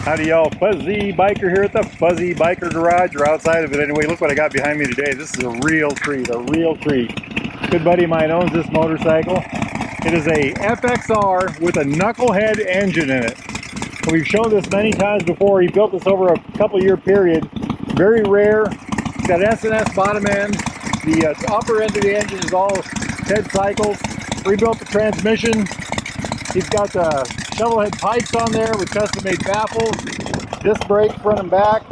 Howdy y'all, Fuzzy Biker here at the Fuzzy Biker Garage, or outside of it anyway. Look what I got behind me today. This is a real treat, a real treat. Good buddy of mine owns this motorcycle. It is a FXR with a Knucklehead engine in it. We've shown this many times before. He built this over a couple-year period. Very rare. It's got S&S bottom end. The upper end of the engine is all head cycles. Rebuilt the transmission. He's got the shovelhead pipes on there with custom-made baffles, disc brakes front and back,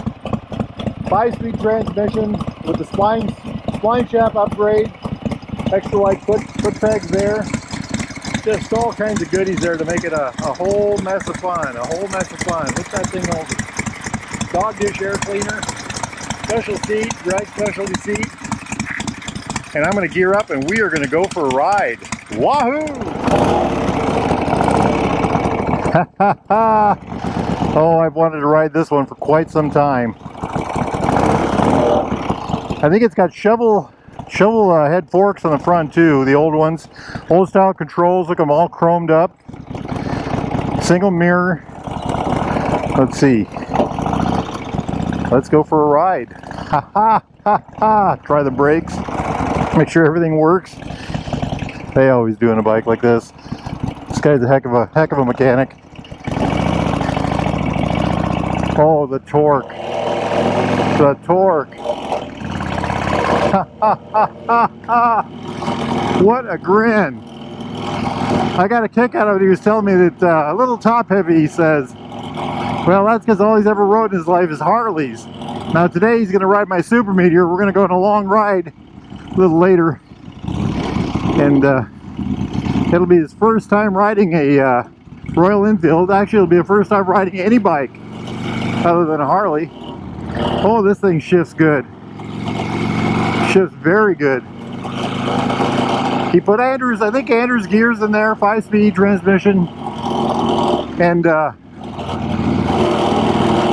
5-speed transmission with the spline shaft upgrade, extra wide foot pegs there. Just all kinds of goodies there to make it a whole mess of fun, a whole mess of fun. Look at that thing over. Dog dish air cleaner, special seat, drag specialty seat. And I'm going to gear up and we are going to go for a ride. Wahoo! Oh, I've wanted to ride this one for quite some time. I think it's got shovel head forks on the front too, the old ones. Old style controls, look, them all chromed up. Single mirror. Let's see. Let's go for a ride. Try the brakes. Make sure everything works. They always do on a bike like this. This guy's a heck of a mechanic. Oh, the torque. The torque. What a grin. I got a kick out of it. He was telling me that a little top heavy, he says. Well, that's because all he's ever rode in his life is Harleys. Now today he's going to ride my Super Meteor. We're going to go on a long ride a little later. And it'll be his first time riding a Royal Enfield. Actually, it'll be the first time riding any bike other than a Harley. Oh, this thing shifts good. Shifts very good. He put I think Andrew's gears in there, 5-speed transmission. And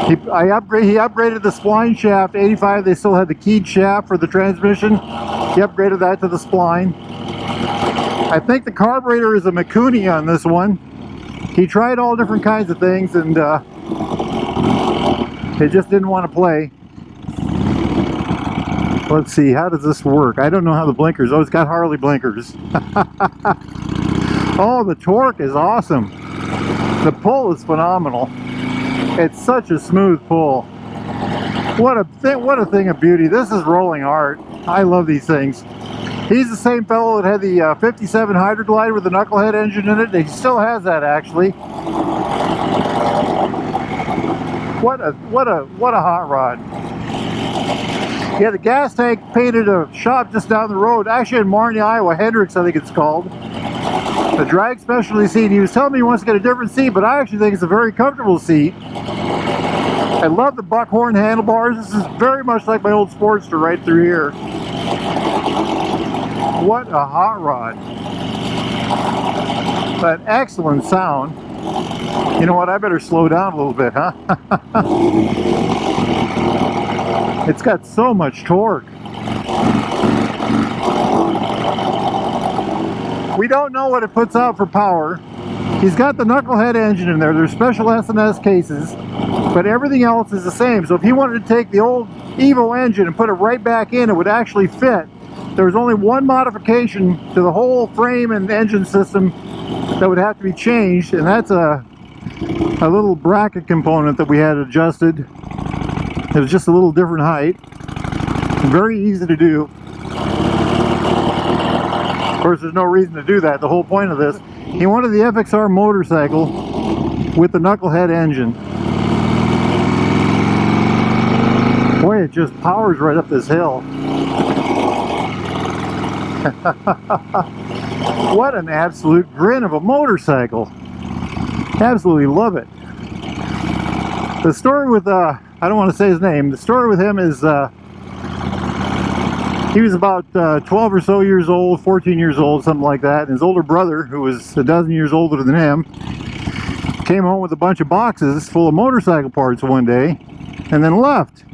he upgraded the spline shaft. 85, they still had the keyed shaft for the transmission. He upgraded that to the spline. I think the carburetor is a Mikuni on this one. He tried all different kinds of things and it just didn't want to play. Let's see, how does this work? I don't know how the blinkers, oh, it's got Harley blinkers. Oh, the torque is awesome. The pull is phenomenal. It's such a smooth pull. What a thing of beauty. This is rolling art. I love these things. He's the same fellow that had the 57 Hydroglide with the Knucklehead engine in it. He still has that, actually. What a hot rod. Yeah, the gas tank painted a shop just down the road. Actually in Marnie, Iowa. Hendricks, I think it's called. The drag specialty seat. He was telling me he wants to get a different seat, but I actually think it's a very comfortable seat. I love the buckhorn handlebars. This is very much like my old Sportster right through here. What a hot rod. An excellent sound. You know what, I better slow down a little bit, huh? It's got so much torque. We don't know what it puts out for power. He's got the Knucklehead engine in there. There's special S&S cases, but everything else is the same. So if he wanted to take the old Evo engine and put it right back in, it would actually fit. There was only one modification to the whole frame and engine system that would have to be changed, and that's a little bracket component that we had adjusted. It was just a little different height. Very easy to do. Of course, there's no reason to do that. The whole point of this, he wanted the FXR motorcycle with the Knucklehead engine. Boy, it just powers right up this hill. What an absolute grin of a motorcycle. Absolutely love it. The story with, I don't want to say his name, the story with him is, he was about 12 or so years old, 14 years old, something like that. And his older brother, who was a dozen years older than him, came home with a bunch of boxes full of motorcycle parts one day and then left.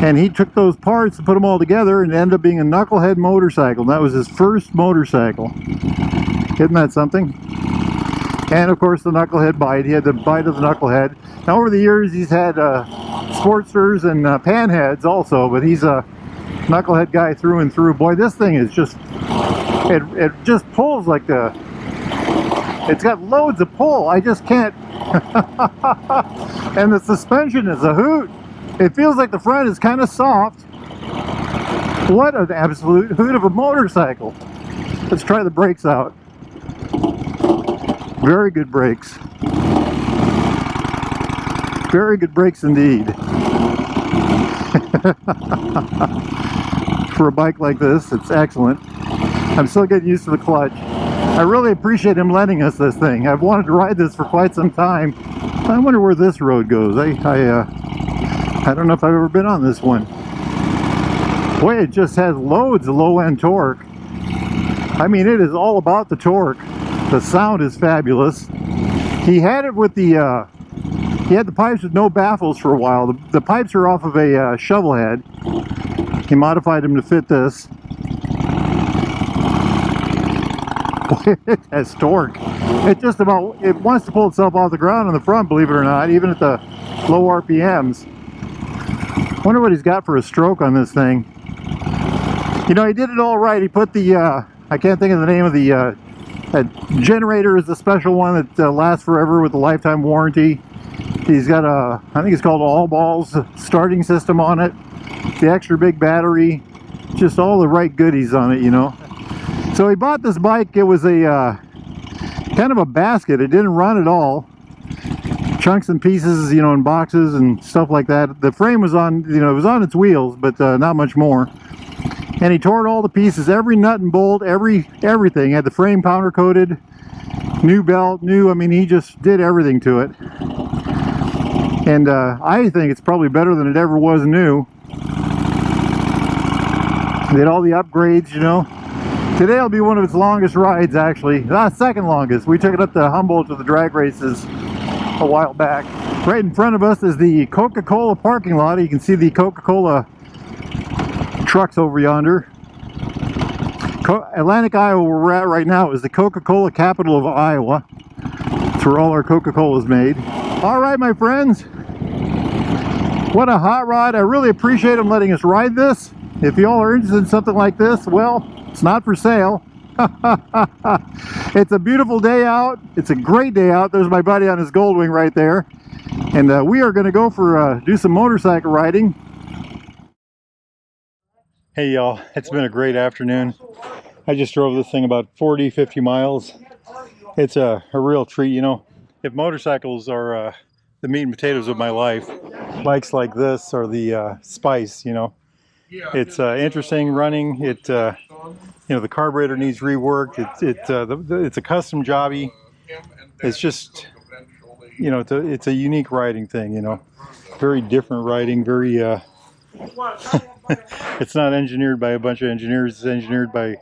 And he took those parts and put them all together and it ended up being a Knucklehead motorcycle. That was his first motorcycle. Isn't that something? And of course the Knucklehead bite. He had the bite of the Knucklehead. Now over the years he's had Sportsters and Panheads also, but he's a Knucklehead guy through and through. Boy, this thing is just, it just pulls like it's got loads of pull. I just can't. And the suspension is a hoot. It feels like the front is kind of soft. What an absolute hoot of a motorcycle. Let's try the brakes out. Very good brakes. Very good brakes indeed. For a bike like this, it's excellent. I'm still getting used to the clutch. I really appreciate him lending us this thing. I've wanted to ride this for quite some time. I wonder where this road goes. I don't know if I've ever been on this one. Boy, it just has loads of low-end torque. I mean, it is all about the torque. The sound is fabulous. He had it with the he had the pipes with no baffles for a while. The pipes are off of a shovel head. He modified them to fit this. It has torque. It just about, it wants to pull itself off the ground on the front, believe it or not, even at the low RPMs. Wonder what he's got for a stroke on this thing. You know, he did it all right. He put the, I can't think of the name of the, generator is the special one that lasts forever with a lifetime warranty. He's got a, I think it's called All Balls starting system on it. The extra big battery. Just all the right goodies on it, you know. So he bought this bike. It was a kind of a basket. It didn't run at all. Chunks and pieces, you know, in boxes and stuff like that. The frame was on, you know, it was on its wheels, but not much more. And he tore it all to pieces. Every nut and bolt, everything. Had the frame powder coated, new belt, new. I mean, he just did everything to it. And I think it's probably better than it ever was new. Did all the upgrades, you know. Today will be one of its longest rides, actually. Second longest. We took it up to Humboldt to the drag races a while back. Right in front of us is the Coca-Cola parking lot. You can see the Coca-Cola trucks over yonder. Atlantic, Iowa, where we're at right now, is the Coca-Cola capital of Iowa. It's where all our Coca-Cola is made. All right, my friends. What a hot rod. I really appreciate him letting us ride this. If y'all are interested in something like this, well, it's not for sale. It's a beautiful day out. It's a great day out. There's my buddy on his Goldwing right there. And we are going to go for do some motorcycle riding. Hey y'all, it's been a great afternoon. I just drove this thing about 40-50 miles. It's a real treat, you know. If motorcycles are the meat and potatoes of my life, bikes like this are the spice, you know. It's interesting running. It you know, the carburetor needs reworked. It's a custom jobby. It's just, you know, it's a unique riding thing, you know. Very different riding, very it's not engineered by a bunch of engineers. It's engineered by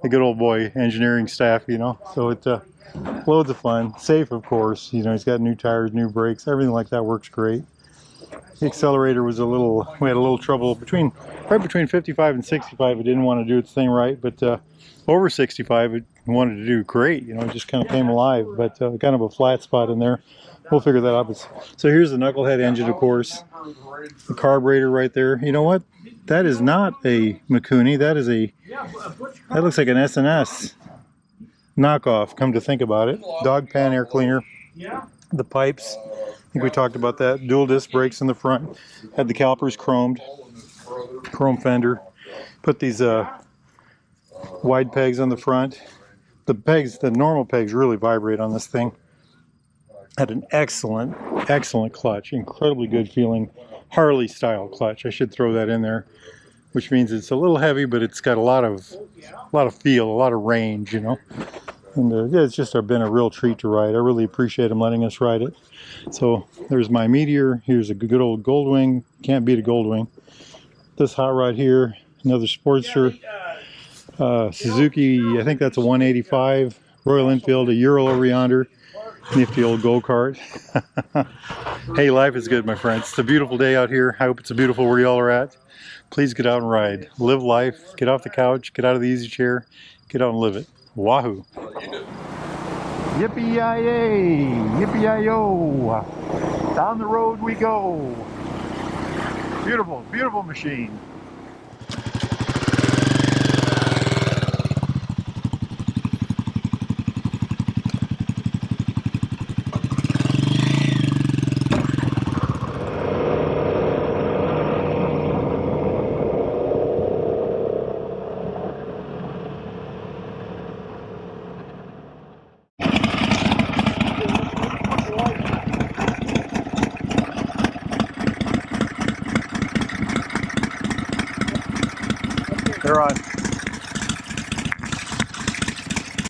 the good old boy engineering staff, you know. So it's loads of fun. Safe, of course. You know, he's got new tires, new brakes, everything like that works great. The accelerator was a little, we had a little trouble right between 55 and 65. It didn't want to do its thing right, but over 65 it wanted to do great. You know, it just kind of came alive, but kind of a flat spot in there. We'll figure that out. So here's the Knucklehead engine, of course. The carburetor right there. You know what? That is not a Mikuni. That looks like an S&S knockoff, come to think about it. Dog pan air cleaner. The pipes. I think we talked about that. Dual disc brakes in the front. Had the calipers chromed. Chrome fender. Put these wide pegs on the front. The normal pegs really vibrate on this thing. Had an excellent clutch. Incredibly good feeling. Harley style clutch. I should throw that in there. Which means it's a little heavy, but it's got a lot of feel, a lot of range, you know. And yeah, it's just been a real treat to ride. I really appreciate him letting us ride it. So there's my Meteor. Here's a good old Goldwing. Can't beat a Goldwing. This hot rod here, another Sportster. Suzuki, I think that's a 185. Royal Enfield, a Ural over yonder. Nifty old go-kart. Hey, life is good, my friends. It's a beautiful day out here. I hope it's a beautiful where y'all are at. Please get out and ride. Live life. Get off the couch. Get out of the easy chair. Get out and live it. Wahoo. Yippee-yi-yay! Yippee-yi-yo! Down the road we go! Beautiful, beautiful machine. They're on.